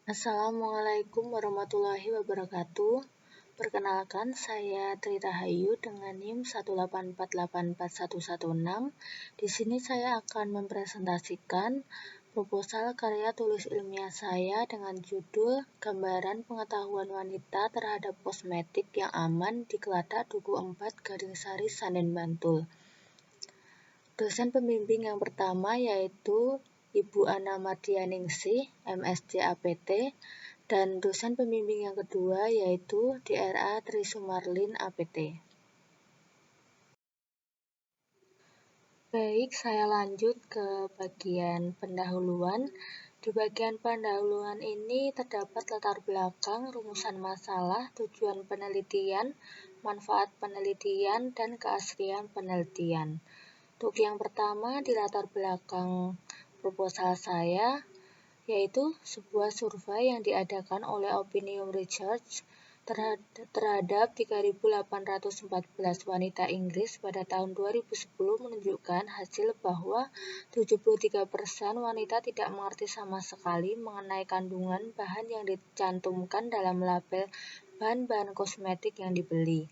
Assalamualaikum warahmatullahi wabarakatuh. Perkenalkan, saya Tri Rahayu dengan NIM 184841116. Di sini saya akan mempresentasikan proposal karya tulis ilmiah saya dengan judul Gambaran Pengetahuan Wanita Terhadap Kosmetik yang Aman di Keladak Duku 4 Garingsari Sanden Bantul. Dosen pembimbing yang pertama yaitu Ibu Ana Mardianingsih, MSc APT, dan dosen pembimbing yang kedua yaitu DRA Tri Sumarlin APT. Baik, saya lanjut ke bagian pendahuluan. Di bagian pendahuluan ini terdapat latar belakang, rumusan masalah, tujuan penelitian, manfaat penelitian, dan keaslian penelitian. Untuk yang pertama, di latar belakang proposal saya, yaitu sebuah survei yang diadakan oleh Opinium Research terhadap 3.814 wanita Inggris pada tahun 2010 menunjukkan hasil bahwa 73% wanita tidak mengerti sama sekali mengenai kandungan bahan yang dicantumkan dalam label bahan-bahan kosmetik yang dibeli.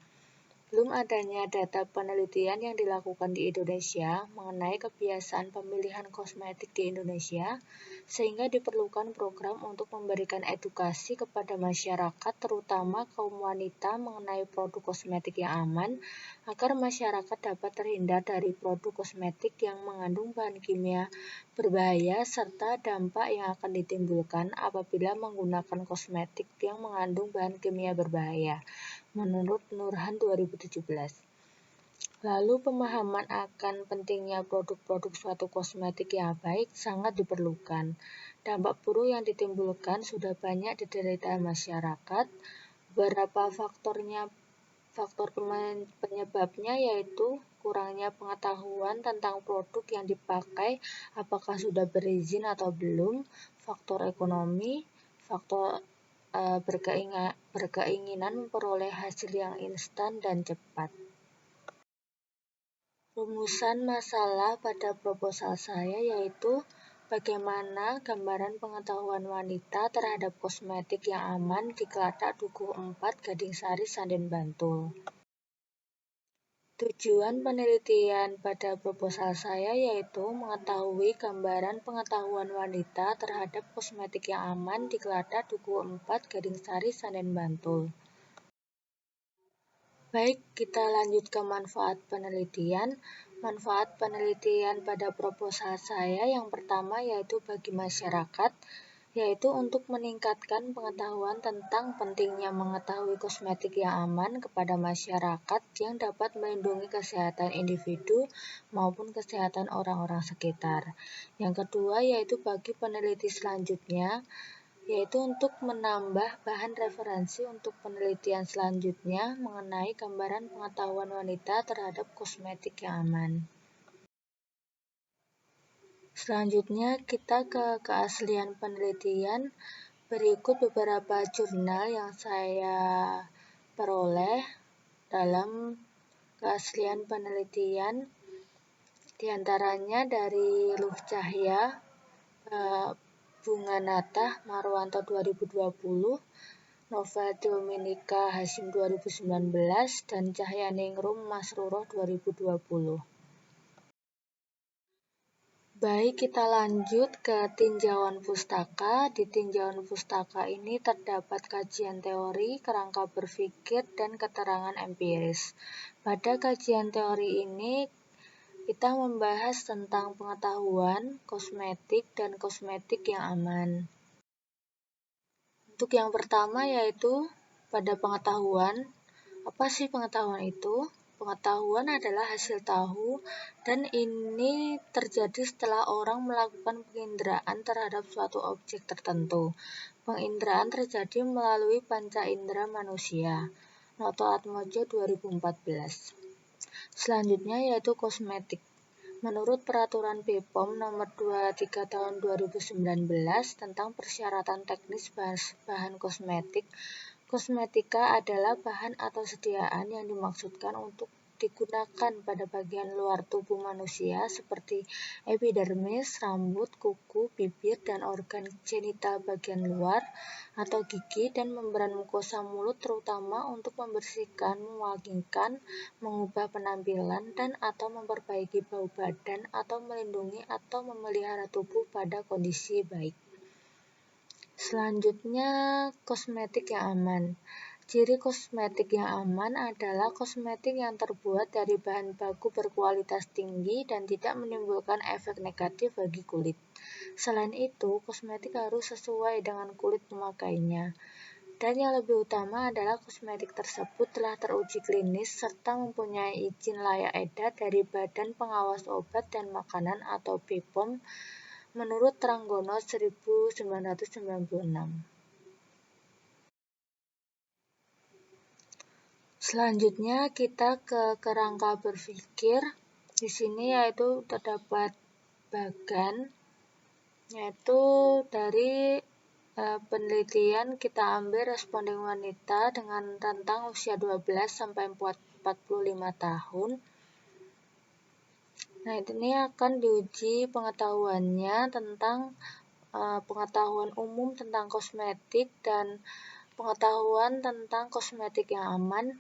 Belum adanya data penelitian yang dilakukan di Indonesia mengenai kebiasaan pemilihan kosmetik di Indonesia, sehingga diperlukan program untuk memberikan edukasi kepada masyarakat, terutama kaum wanita mengenai produk kosmetik yang aman, agar masyarakat dapat terhindar dari produk kosmetik yang mengandung bahan kimia berbahaya serta dampak yang akan ditimbulkan apabila menggunakan kosmetik yang mengandung bahan kimia berbahaya, menurut Nurhan 2017. Lalu pemahaman akan pentingnya produk-produk suatu kosmetik yang baik sangat diperlukan. Dampak buruk yang ditimbulkan sudah banyak diderita masyarakat. Beberapa faktor penyebabnya yaitu kurangnya pengetahuan tentang produk yang dipakai, apakah sudah berizin atau belum, faktor ekonomi, faktor berkeinginan memperoleh hasil yang instan dan cepat. Rumusan masalah pada proposal saya yaitu bagaimana gambaran pengetahuan wanita terhadap kosmetik yang aman di Keladak Duku 4 Garingsari Sanden Bantul. Tujuan penelitian pada proposal saya yaitu mengetahui gambaran pengetahuan wanita terhadap kosmetik yang aman di Keladak Duku 4 Garingsari Sanden Bantul. Baik, kita lanjut ke manfaat penelitian. Manfaat penelitian pada proposal saya yang pertama yaitu bagi masyarakat, yaitu untuk meningkatkan pengetahuan tentang pentingnya mengetahui kosmetik yang aman kepada masyarakat yang dapat melindungi kesehatan individu maupun kesehatan orang-orang sekitar. Yang kedua yaitu bagi peneliti selanjutnya, yaitu untuk menambah bahan referensi untuk penelitian selanjutnya mengenai gambaran pengetahuan wanita terhadap kosmetik yang aman. Selanjutnya kita ke keaslian penelitian. Berikut beberapa jurnal yang saya peroleh dalam keaslian penelitian, diantaranya dari Luh Cahya, Bunga Natah Marwanto 2020, Novel Dominika Hasyim 2019, dan Cahyaningrum Masruroh 2020. Baik, kita lanjut ke tinjauan pustaka. Di tinjauan pustaka ini terdapat kajian teori, kerangka berpikir, dan keterangan empiris. Pada kajian teori ini, kita membahas tentang pengetahuan, kosmetik, dan kosmetik yang aman. Untuk yang pertama yaitu pada pengetahuan. Apa sih pengetahuan itu? Pengetahuan adalah hasil tahu, dan ini terjadi setelah orang melakukan penginderaan terhadap suatu objek tertentu. Penginderaan terjadi melalui panca indera manusia. Noto Atmojo 2014. Selanjutnya yaitu kosmetik. Menurut Peraturan BPOM Nomor 23 Tahun 2019 tentang persyaratan teknis bahan kosmetik, kosmetika adalah bahan atau sediaan yang dimaksudkan untuk digunakan pada bagian luar tubuh manusia seperti epidermis, rambut, kuku, bibir, dan organ genital bagian luar atau gigi, dan membran mukosa mulut terutama untuk membersihkan, mewangikan, mengubah penampilan, dan atau memperbaiki bau badan atau melindungi atau memelihara tubuh pada kondisi baik. Selanjutnya, kosmetik yang aman. Ciri kosmetik yang aman adalah kosmetik yang terbuat dari bahan baku berkualitas tinggi dan tidak menimbulkan efek negatif bagi kulit. Selain itu, kosmetik harus sesuai dengan kulit pemakainya. Dan yang lebih utama adalah kosmetik tersebut telah teruji klinis serta mempunyai izin layak edar dari Badan Pengawas Obat dan Makanan atau BPOM menurut Tranggono 1996. Selanjutnya kita ke kerangka berpikir. Di sini yaitu terdapat bagan, yaitu dari penelitian kita ambil responden wanita dengan rentang usia 12 sampai 45 tahun. Nah, ini akan diuji pengetahuannya tentang pengetahuan umum tentang kosmetik dan pengetahuan tentang kosmetik yang aman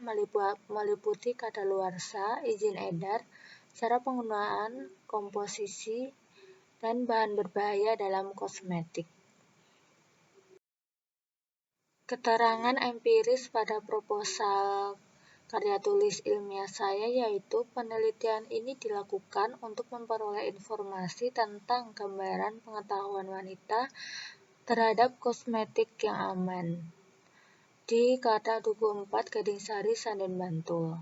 meliputi kadaluarsa, izin edar, cara penggunaan, komposisi, dan bahan berbahaya dalam kosmetik. Keterangan empiris pada proposal karya tulis ilmiah saya yaitu penelitian ini dilakukan untuk memperoleh informasi tentang gambaran pengetahuan wanita terhadap kosmetik yang aman di Kata Duku 4 Gadingsari, Sanden, Bantul.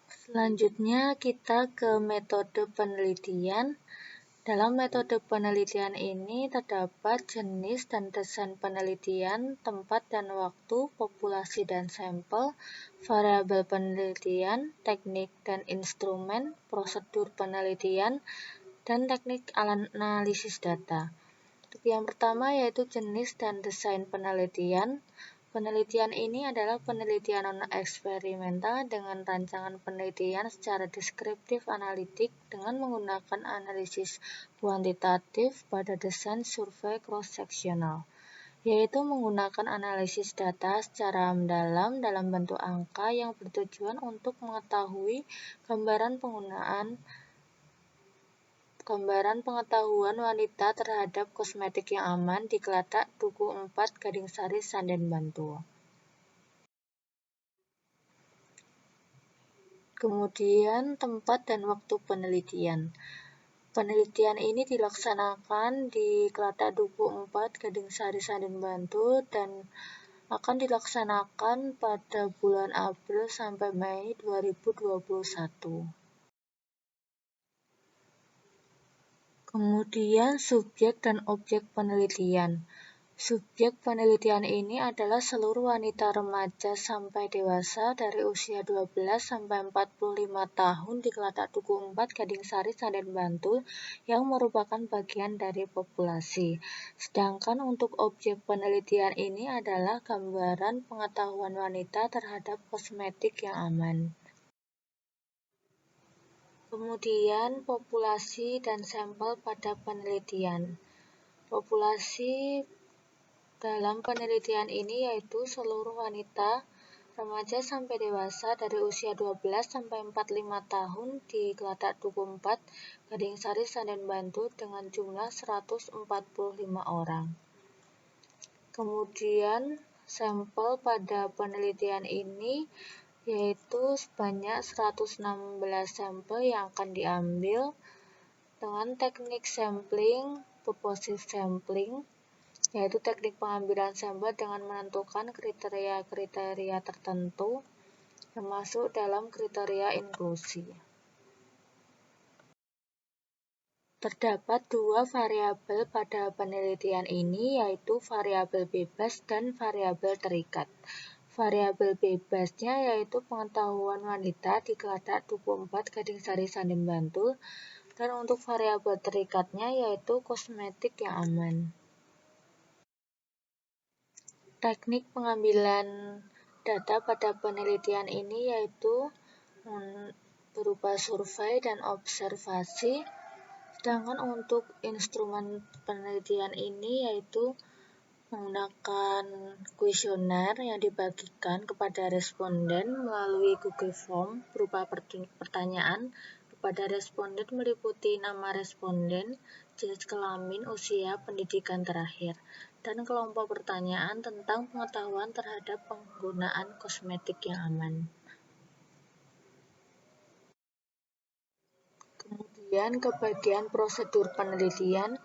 Selanjutnya kita ke metode penelitian. Dalam metode penelitian ini terdapat jenis dan desain penelitian, tempat dan waktu, populasi dan sampel, variabel penelitian, teknik dan instrumen, prosedur penelitian, dan teknik analisis data. Yang pertama yaitu jenis dan desain penelitian. Penelitian ini adalah penelitian non-eksperimental dengan rancangan penelitian secara deskriptif analitik dengan menggunakan analisis kuantitatif pada desain survei cross-sectional, yaitu menggunakan analisis data secara mendalam dalam bentuk angka yang bertujuan untuk mengetahui gambaran pengetahuan wanita terhadap kosmetik yang aman di Keladak Duku 4 Gadingsari, Sanden, Bantul. Kemudian tempat dan waktu penelitian. Penelitian ini dilaksanakan di Keladak Duku 4 Gadingsari, Sanden, Bantul dan akan dilaksanakan pada bulan April sampai Mei 2021. Kemudian subjek dan objek penelitian. Subjek penelitian ini adalah seluruh wanita remaja sampai dewasa dari usia 12 sampai 45 tahun di Keladak Duku 4 Gadingsari, Sanden, Bantul yang merupakan bagian dari populasi. Sedangkan untuk objek penelitian ini adalah gambaran pengetahuan wanita terhadap kosmetik yang aman. Kemudian populasi dan sampel pada penelitian. Populasi dalam penelitian ini yaitu seluruh wanita remaja sampai dewasa dari usia 12 sampai 45 tahun di Keladak Duku 4 Gadingsari, Sanden, Bantul dengan jumlah 145 orang. Kemudian sampel pada penelitian ini yaitu sebanyak 116 sampel yang akan diambil dengan teknik sampling, purposive sampling, yaitu teknik pengambilan sampel dengan menentukan kriteria-kriteria tertentu termasuk dalam kriteria inklusi. Terdapat dua variabel pada penelitian ini yaitu variabel bebas dan variabel terikat. Variabel bebasnya yaitu pengetahuan wanita di Keladak Duku 4 Gadingsari, Sanden, Bantul, dan untuk variabel terikatnya yaitu kosmetik yang aman. Teknik pengambilan Data pada penelitian ini yaitu berupa survei dan observasi, sedangkan untuk instrumen penelitian ini yaitu menggunakan kuesioner yang dibagikan kepada responden melalui Google Form berupa pertanyaan kepada responden meliputi nama responden, jenis kelamin, usia, pendidikan terakhir, dan kelompok pertanyaan tentang pengetahuan terhadap penggunaan kosmetik yang aman. Kemudian ke bagian prosedur penelitian.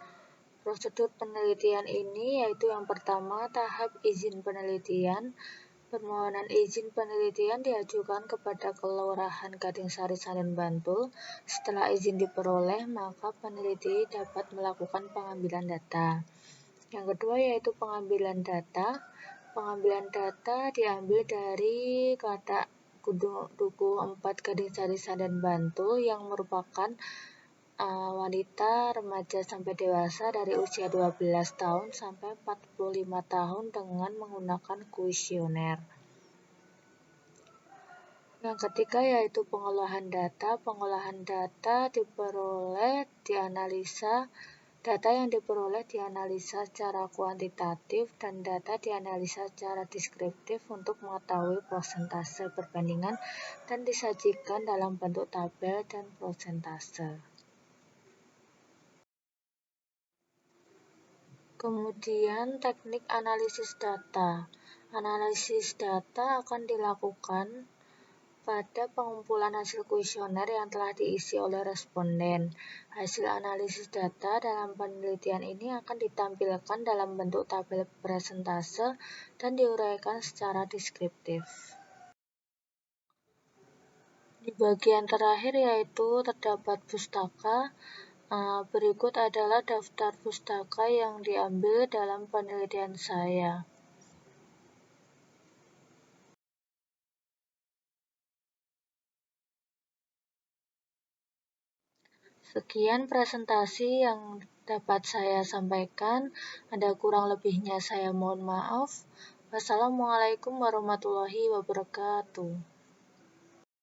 Prosedur penelitian ini yaitu yang pertama tahap izin penelitian. Permohonan izin penelitian diajukan kepada Kelurahan Gadingsari Sanden Bantul. Setelah izin diperoleh, maka peneliti dapat melakukan pengambilan data. Yang kedua yaitu pengambilan data. Pengambilan data diambil dari Kadak Duku 4 Gadingsari Sanden Bantul yang merupakan wanita, remaja sampai dewasa dari usia 12 tahun sampai 45 tahun dengan menggunakan kuesioner. Yang ketiga yaitu pengolahan data. Pengolahan data data yang diperoleh dianalisa secara kuantitatif dan data dianalisa secara deskriptif untuk mengetahui persentase perbandingan dan disajikan dalam bentuk tabel dan persentase. Kemudian teknik analisis data. Analisis data akan dilakukan pada pengumpulan hasil kuesioner yang telah diisi oleh responden. Hasil analisis data dalam penelitian ini akan ditampilkan dalam bentuk tabel persentase dan diuraikan secara deskriptif. Di bagian terakhir yaitu terdapat pustaka. Berikut adalah daftar pustaka yang diambil dalam penelitian saya. Sekian presentasi yang dapat saya sampaikan. Ada kurang lebihnya saya mohon maaf. Wassalamualaikum warahmatullahi wabarakatuh.